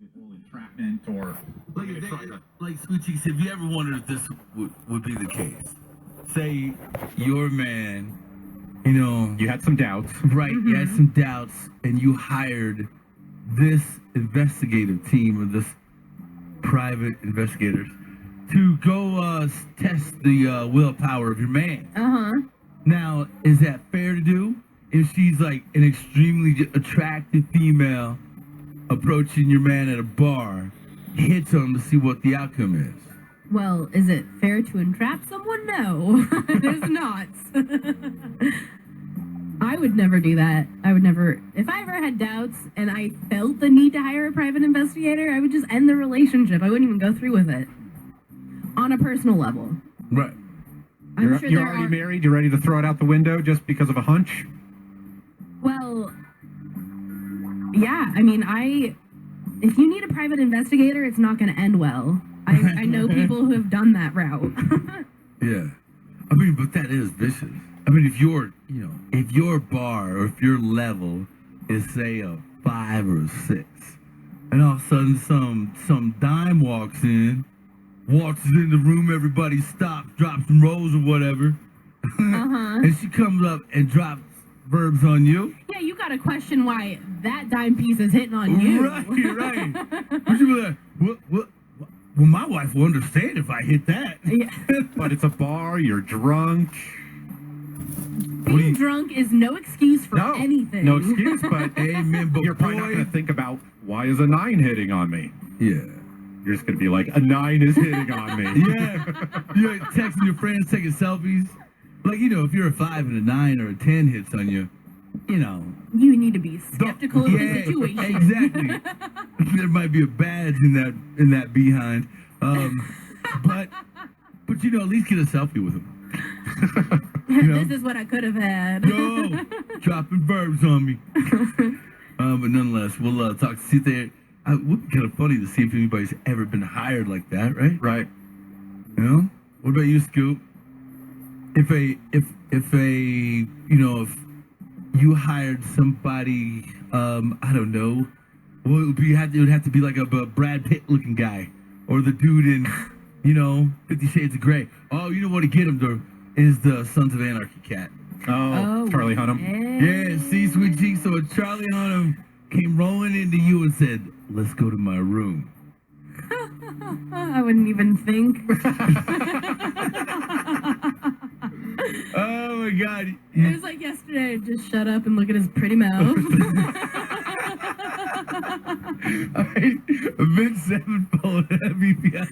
the whole entrapment or like Sweet Cheeks, have you ever wondered if this would be the case? Say your man, you had some doubts, right? Mm-hmm. You had some doubts, and you hired this investigative team or this private investigators to go test the willpower of your man. Now, is that fair to do? If she's like an extremely attractive female approaching your man at a bar, hits on him to see what the outcome is. Well, is it fair to entrap someone? No, it is not. I would never do that. I would never. If I ever had doubts and I felt the need to hire a private investigator, I would just end the relationship. I wouldn't even go through with it. On a personal level. Right. You're already married? You're ready to throw it out the window just because of a hunch? Well, yeah. I mean, if you need a private investigator, it's not going to end well. I know people who have done that route. Yeah. I mean, but that is vicious. I mean, if your bar or if your level is, say, a 5 or a 6, and all of a sudden some dime walks in the room, everybody stops, drops some rolls or whatever, and she comes up and drops verbs on you. Yeah, you got to question why that dime piece is hitting on you. Right. But you be like, what? Well, my wife will understand if I hit that. Yeah. But it's a bar, you're drunk. Being drunk is no excuse for anything. No excuse, but amen. But you're probably not going to think about, why is a 9 hitting on me? Yeah. You're just going to be like, a 9 is hitting on me. Yeah. You're texting your friends, taking selfies. Like, if you're a 5 and a 9 or a 10 hits on you, you need to be skeptical of the situation. Exactly. There might be a badge in that behind. But at least get a selfie with him. This is what I could have had. No, dropping verbs on me. But nonetheless, we'll talk. See if they. It would be kind of funny to see if anybody's ever been hired like that, right? Right. What about you, Scoop? If you hired somebody, I don't know, well, it would have to be like a Brad Pitt looking guy, or the dude in, 50 Shades of Grey. Oh, you know what to get him to is the Sons of Anarchy cat. Oh, Charlie Hunnam. Yeah, see, Sweet Cheeks. So Charlie Hunnam came rolling into you and said, "Let's go to my room." I wouldn't even think. Oh my God! It was like yesterday. I'd just shut up and look at his pretty mouth. All right, Vince Sevenfold at KBPI.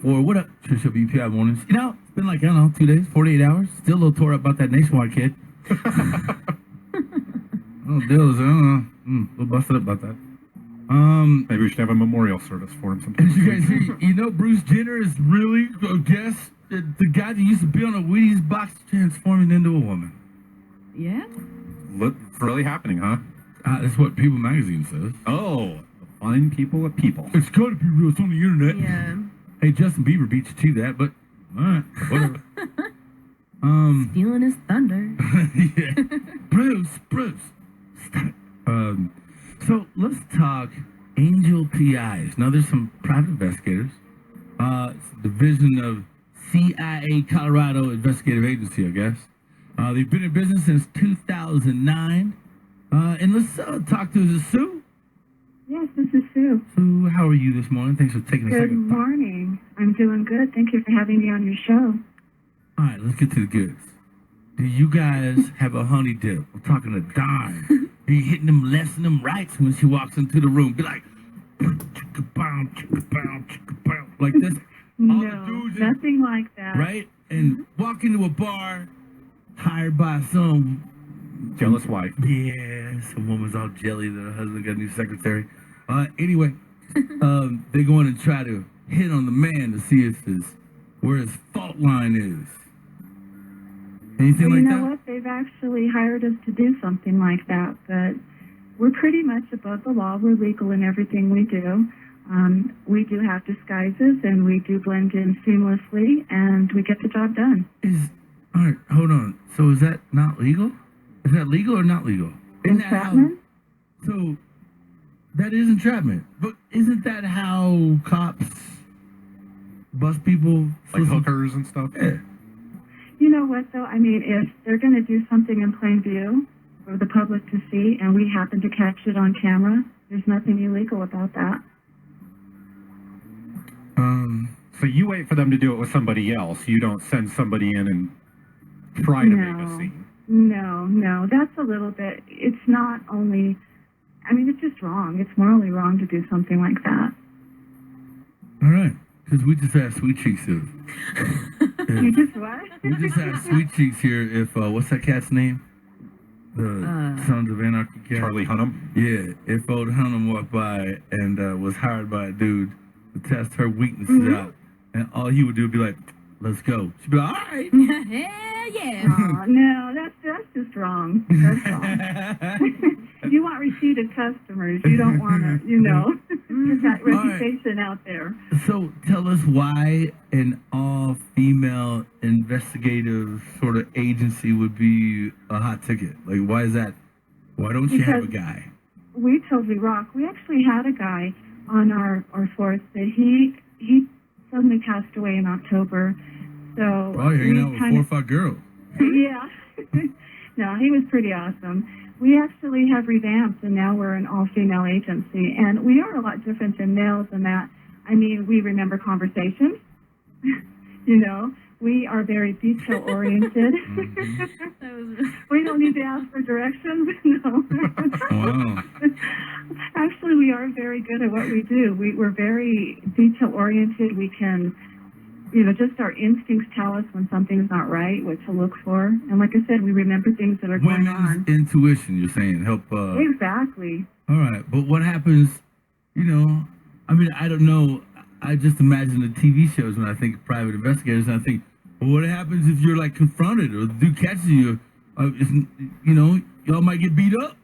404. What up, KBPI mornings? You know, it's been like, I don't know, 2 days, 48 hours. Still a little tore up about that Nationwide kid. Oh, deals, I don't know. A little busted up about that. Maybe we should have a memorial service for him sometime. As you guys hear, you know, Bruce Jenner is really, I guess, the guy that used to be on a Wheaties box transforming into a woman. Yeah. Look, it's really happening, huh? That's what People Magazine says. Oh, the fine people at People. It's got to be real. It's on the internet. Yeah. Hey, Justin Bieber beat you to that, but all right, whatever. Stealing his thunder. Yeah. Bruce, stop it. So let's talk Angel PIs. Now, there's some private investigators. It's a division of CIA Colorado Investigative Agency, I guess. They've been in business since 2009. And let's talk to, is it Sue? Yes, this is Sue. Sue, how are you this morning? Thanks for taking a Good second. morning. I'm doing good. Thank you for having me on your show. All right, let's get to the goods. Do you guys have a honey dip? We're talking a dime. Are you hitting them lefts and them rights when she walks into the room? Be like, chicka-bow, chicka-bow, chicka-bow, like this. All the No, dudes in- nothing like that. right? And walk into a bar hired by some Jealous wife. yeah, some woman's all jelly that her husband got a new secretary. Anyway, they go in and try to hit on the man to see if where his fault line is. Anything Well, like you know that? what? They've actually hired us to do something like that, but we're pretty much above the law. We're legal in everything we do. We do have disguises, and we do blend in seamlessly, and we get the job done. All right, hold on. So is that not legal? Is that legal or not legal? Isn't that how- Entrapment? So that is entrapment, but isn't that how cops bust people? Like hookers and stuff. Yeah. You know what, though? I mean, if they're going to do something in plain view for the public to see, and we happen to catch it on camera, there's nothing illegal about that. So you wait for them to do it with somebody else. You don't send somebody in and try to make a scene. No, that's a little bit, it's not only, I mean, it's just wrong. It's morally wrong to do something like that. All right, because we just asked Sweet Cheeks if You just what? we just asked Sweet Cheeks here if what's that cat's name? The Sons of Anarchy cat. Charlie Hunnam. Yeah, if old Hunnam walked by and was hired by a dude to test her weaknesses out, and all he would do would be like, "Let's go." She'd be like, "All right." Hell yeah. Aw, no, that's just wrong. That's wrong. You want repeated customers. You don't want to, get that reputation out there. So tell us why an all-female investigative sort of agency would be a hot ticket. Like, why is that? Why don't you have a guy? We totally rock. We actually had a guy on our force that he suddenly passed away in October. So Oh, you're hanging out with 4 or 5 girls. Yeah. No, he was pretty awesome. We actually have revamped, and now we're an all-female agency, and we are a lot different than males in that. I mean, we remember conversations. We are very detail-oriented. We don't need to ask for directions. No. Wow. Actually, we are very good at what we do. We're very detail-oriented. We can, just our instincts tell us when something's not right, what to look for. And like I said, we remember things that are going on. Women's intuition, you're saying, help. Exactly. All right, but what happens, I mean, I don't know. I just imagine the TV shows when I think of private investigators, and I think, well, what happens if you're, like, confronted or the dude catches you? Y'all might get beat up.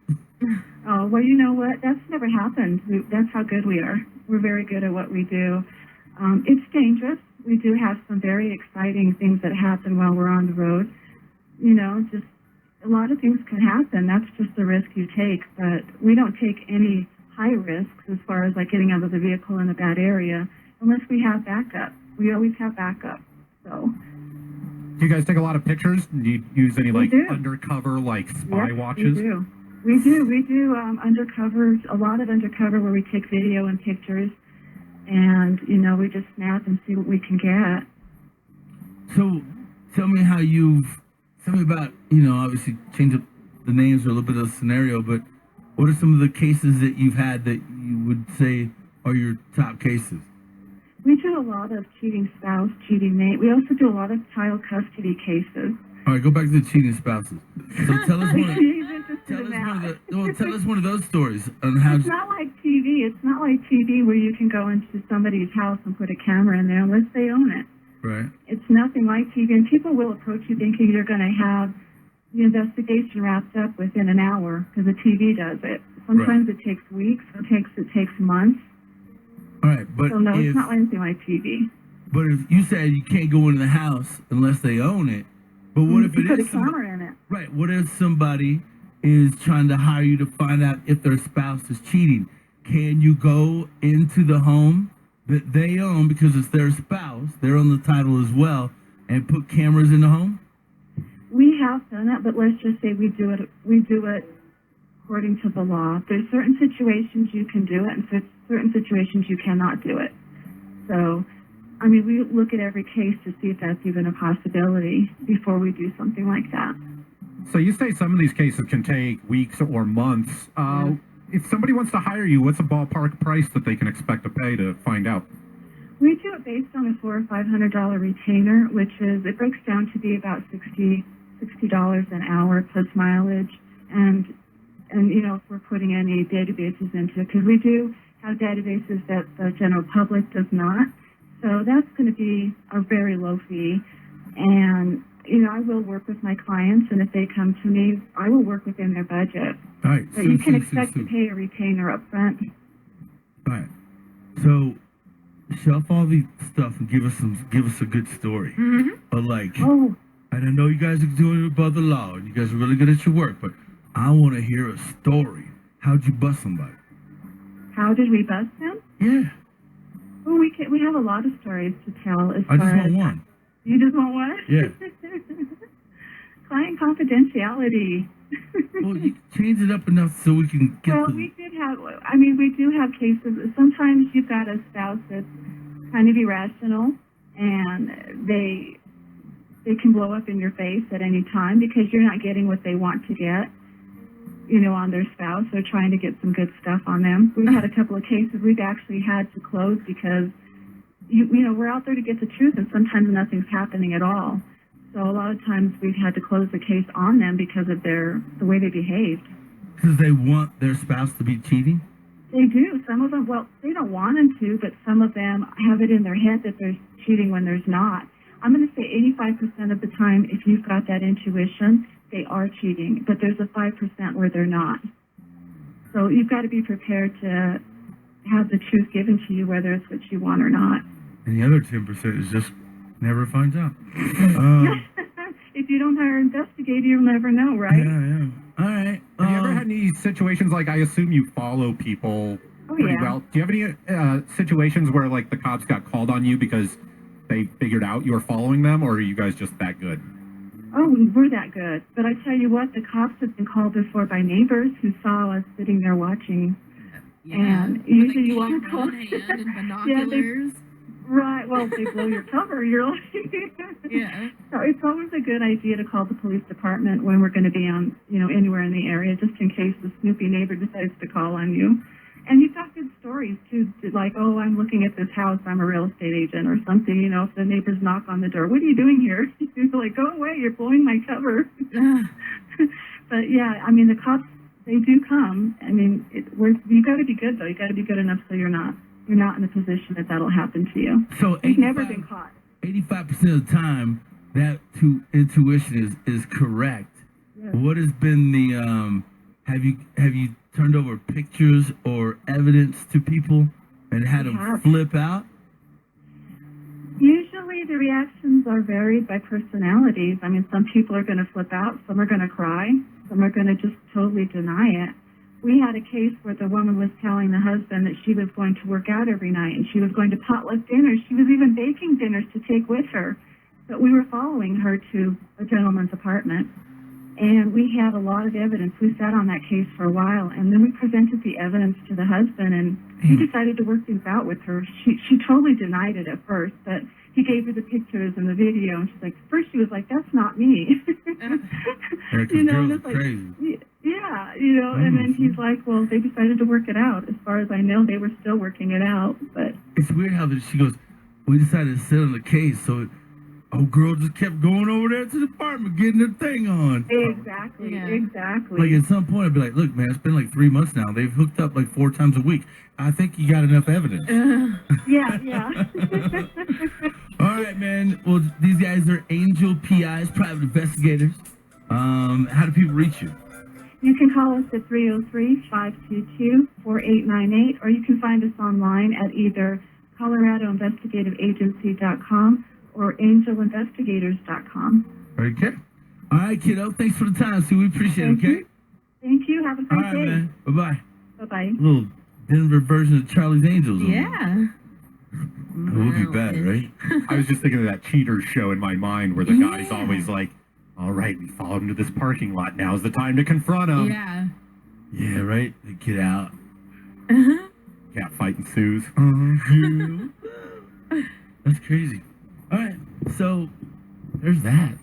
Oh, well, you know what? That's never happened. That's how good we are. We're very good at what we do. It's dangerous. We do have some very exciting things that happen while we're on the road. Just a lot of things can happen. That's just the risk you take. But we don't take any high risks as far as like getting out of the vehicle in a bad area unless we have backup. We always have backup. So. Do you guys take a lot of pictures? Do you use any do. undercover spy Yes, watches? We do undercover, a lot of undercover where we take video and pictures, and we just snap and see what we can get. So, tell me about, obviously change up the names or a little bit of the scenario, but what are some of the cases that you've had that you would say are your top cases? We do a lot of cheating spouse, cheating mate. We also do a lot of child custody cases. All right, go back to the cheating spouses. So tell us one. He's interested Tell in us one of that. the. Well, tell us one of those stories on how. It's not like TV. It's not like TV where you can go into somebody's house and put a camera in there unless they own it. Right. It's nothing like TV, and people will approach you thinking you're going to have the investigation wrapped up within an hour because the TV does it. Sometimes it takes weeks. Sometimes it takes months. All right, but So no, if, it's not anything like TV. but if you said you can't go into the house unless they own it, but what if You it put is a camera in it? right? What if somebody is trying to hire you to find out if their spouse is cheating? Can you go into the home that they own because it's their spouse? They're on the title as well, and put cameras in the home. We have done that, but let's just say we do it. We do it according to the law. There's certain situations you can do it, and certain situations you cannot do it. So, I mean, we look at every case to see if that's even a possibility before we do something like that. So you say some of these cases can take weeks or months. If somebody wants to hire you, what's a ballpark price that they can expect to pay to find out? We do it based on a $400 or $500 retainer, which is, it breaks down to be about $60 an hour plus mileage, and you know, if we're putting any databases into it, because we do have databases that the general public does not. So that's going to be a very low fee. And, you know, I will work with my clients, and if they come to me, I will work within their budget. All right. But you can expect to pay a retainer up front. All right. So shelf all the stuff and give us a good story. Mm-hmm. But like, Oh, and I know you guys are doing it above the law, and you guys are really good at your work, but I want to hear a story. How'd you bust somebody? how did we bust them? Yeah. Well, we have a lot of stories to tell. As I far just want as, one. You just want one? Yeah. Client confidentiality. Well, you change it up enough so we can get Well, the... we do have cases. Sometimes you've got a spouse that's kind of irrational, and they can blow up in your face at any time because you're not getting what they want to get, you know, on their spouse. They're trying to get some good stuff on them. We've had a couple of cases we've actually had to close because, you know, we're out there to get the truth, and sometimes nothing's happening at all. So a lot of times we've had to close the case on them because of the way they behaved. Because they want their spouse to be cheating? They do. Some of them, well, they don't want them to, but some of them have it in their head that there's cheating when there's not. I'm going to say 85% of the time, if you've got that intuition, they are cheating, but there's a 5% where they're not. So you've got to be prepared to have the truth given to you, whether it's what you want or not. And the other 10% is just never finds out. If you don't hire an investigator, you'll never know, right? Yeah. All right. Have you ever had any situations, like, I assume you follow people pretty yeah. well. Do you have any situations where, like, the cops got called on you because they figured out you were following them, or are you guys just that good? Oh, we're that good. But I tell you what, the cops have been called before by neighbors who saw us sitting there watching. Yeah. And With usually a you want to camera call. in hand and binoculars. Right. Well, they blow your cover. You're like. Yeah. So it's always a good idea to call the police department when we're going to be on, you know, anywhere in the area, just in case the snoopy neighbor decides to call on you. And you've got good stories too, like, oh, I'm looking at this house, I'm a real estate agent or something. You know, if the neighbors knock on the door, what are you doing here? You're like, go away, you're blowing my cover. But yeah, I mean, the cops, they do come. I mean, you got to be good though. You got to be good enough so you're not in a position that'll happen to you. So You've never been caught. 85% of the time, that intuition is correct. Yes. What has been the have you turned over pictures or evidence to people and had them have. flip out? Usually the reactions are varied by personalities. I mean, some people are going to flip out, some are going to cry, some are going to just totally deny it. We had a case where the woman was telling the husband that she was going to work out every night and she was going to potluck dinners. She was even baking dinners to take with her. But we were following her to a gentleman's apartment, and we had a lot of evidence. We sat on that case for a while, and then we presented the evidence to the husband, and he decided to work things out with her. She totally denied it at first, but he gave her the pictures and the video, and she's like, first she was like, that's not me. Yeah, 'cause You know, girls and are it's like, crazy. yeah, you know, and then he's like, well, they decided to work it out. As far as I know, they were still working it out, but It's weird how she goes, we decided to sit on the case. So, old girl just kept going over there to the apartment, getting her thing on. Exactly, Yeah. exactly. Like at some point, I'd be like, "Look, man, it's been like 3 months now. They've hooked up like 4 times a week. I think you got enough evidence." Yeah, yeah. All right, man. Well, these guys are Angel PIs, private investigators. How do people reach you? You can call us at 303-522-4898, or you can find us online at either ColoradoInvestigativeAgency.com or AngelInvestigators.com. Okay. All right, kiddo. Thanks for the time, Sue. We appreciate it, okay? Thank you. Have a All great right, day. man. Bye-bye. Bye-bye. A little Denver version of Charlie's Angels. Yeah. It would be bad, right? I was just thinking of that Cheaters show in my mind where the guy's always like, all right, we followed him to this parking lot. Now's the time to confront him. Yeah. Yeah, right? They get out. Yeah, fight ensues. Yeah. That's crazy. All right. So, there's that.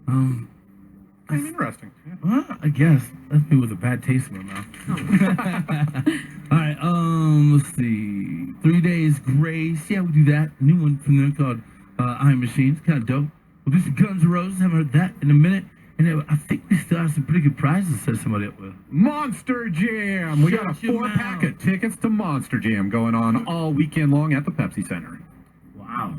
Kind of interesting. Yeah. Well, I guess. Left me with a bad taste in my mouth. All right, let's see. 3 Days Grace. Yeah, we'll do that. A new one from them called Iron Machine. It's kind of dope. We'll do some Guns N' Roses. Haven't heard that in a minute. And I think we still have some pretty good prizes to set somebody up with. Monster Jam! We got a Shut your 4-pack mouth. of tickets to Monster Jam going on all weekend long at the Pepsi Center. Wow.